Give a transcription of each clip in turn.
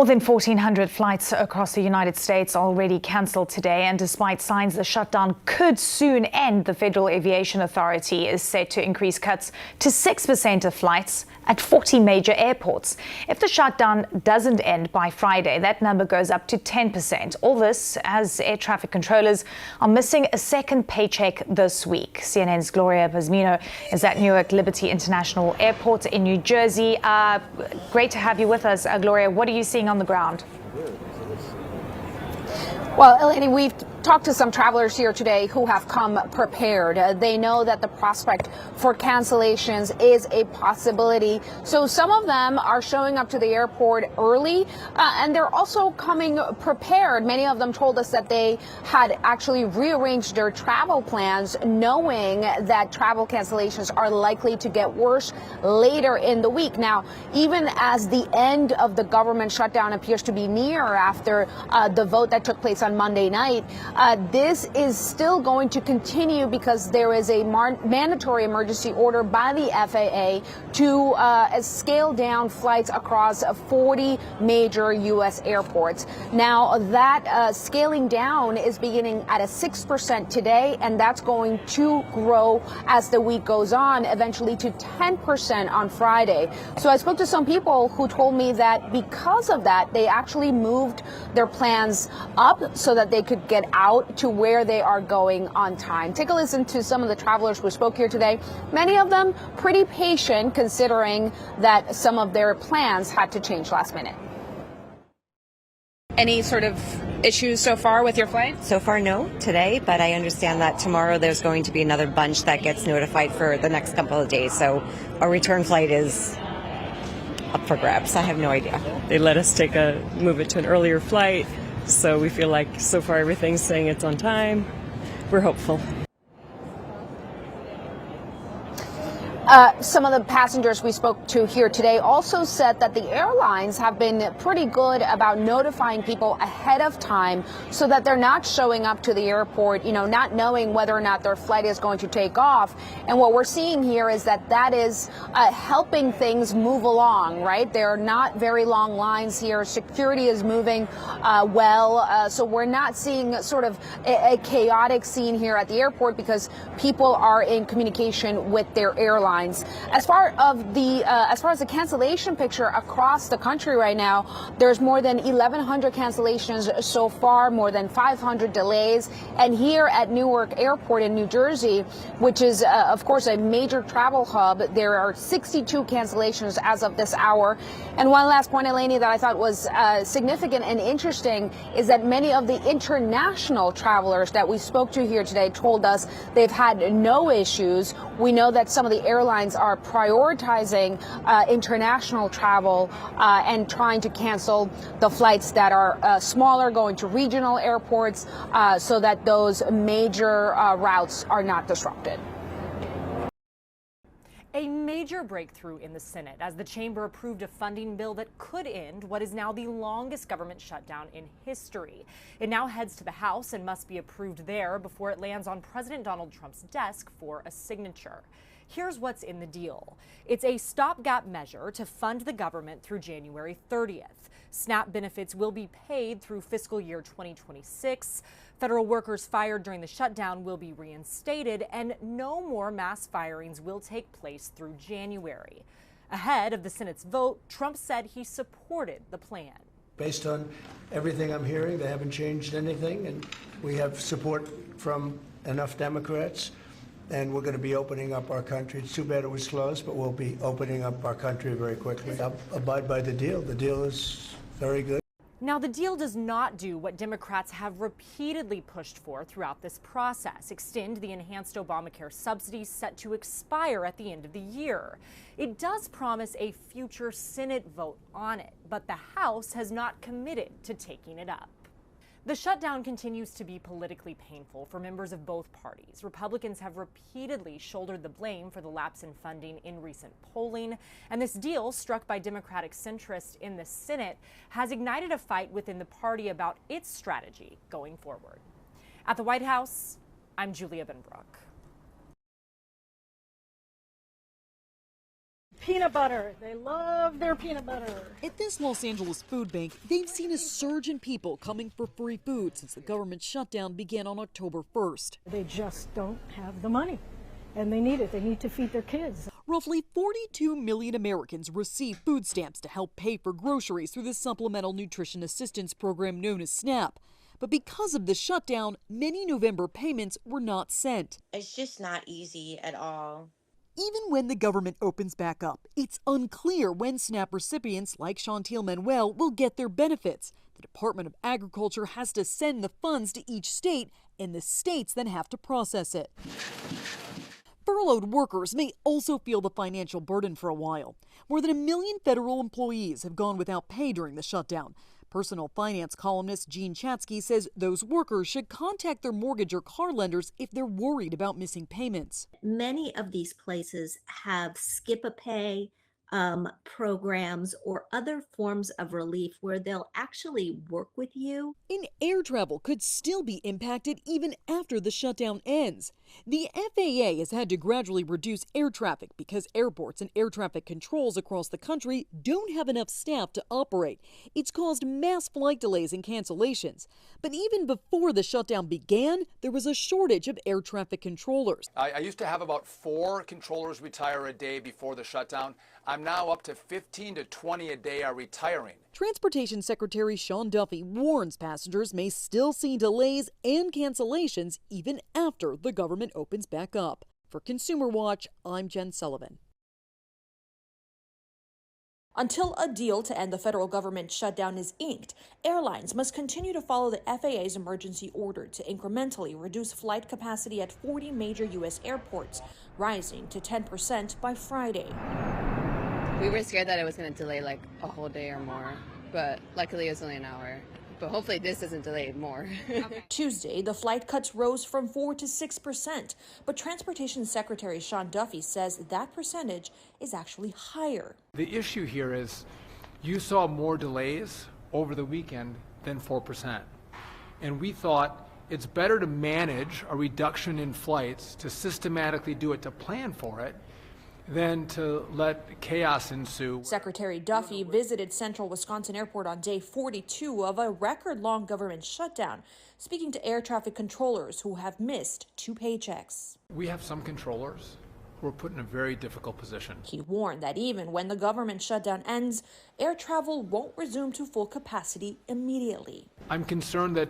More than 1,400 flights across the United States already cancelled today, and despite signs the shutdown could soon end, the Federal Aviation Authority is set to increase cuts to 6% of flights at 40 major airports. If the shutdown doesn't end by Friday, that number goes up to 10%. All this as air traffic controllers are missing a second paycheck this week. CNN's Gloria Pazmino is at Newark Liberty International Airport in New Jersey. Great to have you with us, Gloria. What are you seeing on the ground? Well, Eleni, we've talked to some travelers here today who have come prepared. They know that the prospect for cancellations is a possibility. So some of them are showing up to the airport early, and they're also coming prepared. Many of them told us that they had actually rearranged their travel plans, knowing that travel cancellations are likely to get worse later in the week. Now, even as the end of the government shutdown appears to be near after the vote that took place on Monday night, this is still going to continue because there is a mandatory emergency order by the FAA to scale down flights across 40 major U.S. airports. Now, that scaling down is beginning at a 6% today, and that's going to grow as the week goes on, eventually to 10% on Friday. So I spoke to some people who told me that because of that, they actually moved their plans up so that they could get out to where they are going on time. Take a listen to some of the travelers who spoke here today. Many of them pretty patient, considering that some of their plans had to change last minute. Any sort of issues so far with your flight? So far, no, today, but I understand that tomorrow there's going to be another bunch that gets notified for the next couple of days. So our return flight is up for grabs. I have no idea. They let us move it to an earlier flight. So we feel like so far everything's saying it's on time. We're hopeful. Some of the passengers we spoke to here today also said that the airlines have been pretty good about notifying people ahead of time so that they're not showing up to the airport, not knowing whether or not their flight is going to take off. And what we're seeing here is that is helping things move along, right? There are not very long lines here. Security is moving well. So we're not seeing sort of a chaotic scene here at the airport because people are in communication with their airlines. As far as the cancellation picture across the country right now, there's more than 1,100 cancellations so far, more than 500 delays. And here at Newark Airport in New Jersey, which is, of course, a major travel hub, there are 62 cancellations as of this hour. And one last point, Eleni, that I thought was significant and interesting is that many of the international travelers that we spoke to here today told us they've had no issues. We know that some of the airlines are prioritizing international travel and trying to cancel the flights that are smaller, going to regional airports, so that those major routes are not disrupted. A major breakthrough in the Senate as the chamber approved a funding bill that could end what is now the longest government shutdown in history. It now heads to the House and must be approved there before it lands on President Donald Trump's desk for a signature. Here's what's in the deal. It's a stopgap measure to fund the government through January 30th. SNAP benefits will be paid through fiscal year 2026. Federal workers fired during the shutdown will be reinstated, and no more mass firings will take place through January. Ahead of the Senate's vote, Trump said he supported the plan. Based on everything I'm hearing, they haven't changed anything, and we have support from enough Democrats, and we're going to be opening up our country. It's too bad it was closed, but we'll be opening up our country very quickly. I'll abide by the deal. The deal is very good. Now, the deal does not do what Democrats have repeatedly pushed for throughout this process: extend the enhanced Obamacare subsidies set to expire at the end of the year. It does promise a future Senate vote on it, but the House has not committed to taking it up. The shutdown continues to be politically painful for members of both parties. Republicans have repeatedly shouldered the blame for the lapse in funding in recent polling, and this deal, struck by Democratic centrists in the Senate, has ignited a fight within the party about its strategy going forward. At the White House, I'm Juliet. Peanut butter. They love their peanut butter. At this Los Angeles food bank, they've seen a surge in people coming for free food since the government shutdown began on October 1st. They just don't have the money, and they need it. They need to feed their kids. Roughly 42 million Americans receive food stamps to help pay for groceries through the Supplemental Nutrition Assistance Program known as SNAP. But because of the shutdown, many November payments were not sent. It's just not easy at all. Even when the government opens back up, it's unclear when SNAP recipients like Chantil Manuel will get their benefits. The Department of Agriculture has to send the funds to each state, and the states then have to process it. Furloughed workers may also feel the financial burden for a while. More than 1 million federal employees have gone without pay during the shutdown. Personal finance columnist Jean Chatzky says those workers should contact their mortgage or car lenders if they're worried about missing payments. Many of these places have skip-a-pay programs or other forms of relief where they'll actually work with you. And air travel could still be impacted even after the shutdown ends. The FAA has had to gradually reduce air traffic because airports and air traffic controls across the country don't have enough staff to operate. It's caused mass flight delays and cancellations. But even before the shutdown began, there was a shortage of air traffic controllers. I used to have about 4 controllers retire a day before the shutdown. I'm now up to 15 to 20 a day are retiring. Transportation Secretary Sean Duffy warns passengers may still see delays and cancellations even after the government opens back up. For Consumer Watch, I'm Jen Sullivan. Until a deal to end the federal government shutdown is inked, airlines must continue to follow the FAA's emergency order to incrementally reduce flight capacity at 40 major U.S. airports, rising to 10% by Friday. We were scared that it was going to delay like a whole day or more, but luckily it was only an hour. But hopefully this doesn't delay it more. Tuesday, the flight cuts rose from 4 to 6%, but Transportation Secretary Sean Duffy says that percentage is actually higher. The issue here is you saw more delays over the weekend than 4%. And we thought it's better to manage a reduction in flights, to systematically do it, to plan for it, than to let chaos ensue. Secretary Duffy visited Central Wisconsin Airport on day 42 of a record-long government shutdown, speaking to air traffic controllers who have missed 2 paychecks. We have some controllers who are put in a very difficult position. He warned that even when the government shutdown ends, air travel won't resume to full capacity immediately. I'm concerned that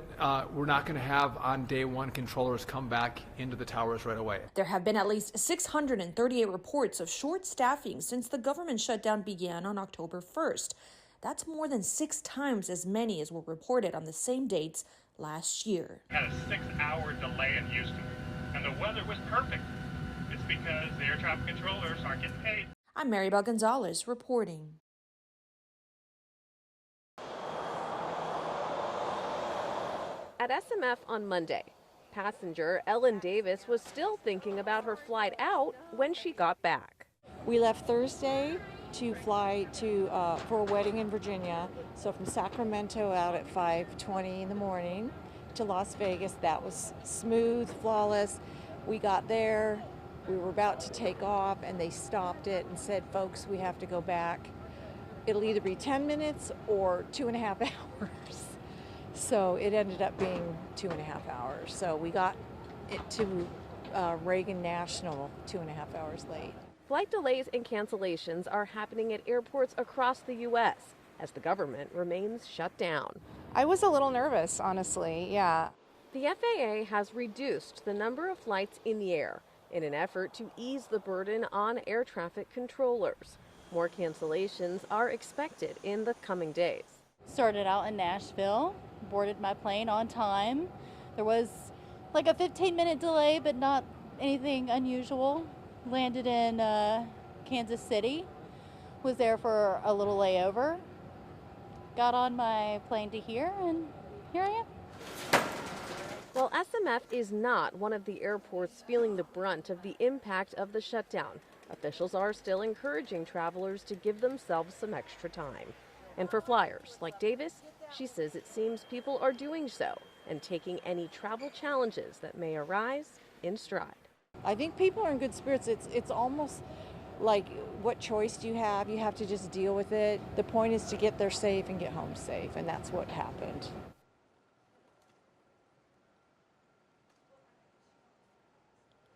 we're not going to have on day one controllers come back into the towers right away. There have been at least 638 reports of short staffing since the government shutdown began on October 1st. That's more than 6 times as many as were reported on the same dates last year. We had a 6-hour delay in Houston, and the weather was perfect. It's because the air traffic controllers aren't getting paid. I'm Maribel Gonzalez reporting. At SMF on Monday, passenger Ellen Davis was still thinking about her flight out when she got back. We left Thursday to fly to for a wedding in Virginia. So from Sacramento out at 5:20 in the morning to Las Vegas. That was smooth, flawless. We got there. We were about to take off, and they stopped it and said, folks, we have to go back. It'll either be 10 minutes or 2.5 hours. So it ended up being 2.5 hours. So we got it to Reagan National 2.5 hours late. Flight delays and cancellations are happening at airports across the U.S. as the government remains shut down. I was a little nervous, honestly, yeah. The FAA has reduced the number of flights in the air in an effort to ease the burden on air traffic controllers. More cancellations are expected in the coming days. Started out in Nashville, boarded my plane on time. There was like a 15-minute delay, but not anything unusual. Landed in Kansas City, was there for a little layover. Got on my plane to here, and here I am. While SMF is not one of the airports feeling the brunt of the impact of the shutdown, officials are still encouraging travelers to give themselves some extra time. And for flyers like Davis, she says it seems people are doing so and taking any travel challenges that may arise in stride. I think people are in good spirits. It's almost like what choice do you have? You have to just deal with it. The point is to get there safe and get home safe, and that's what happened.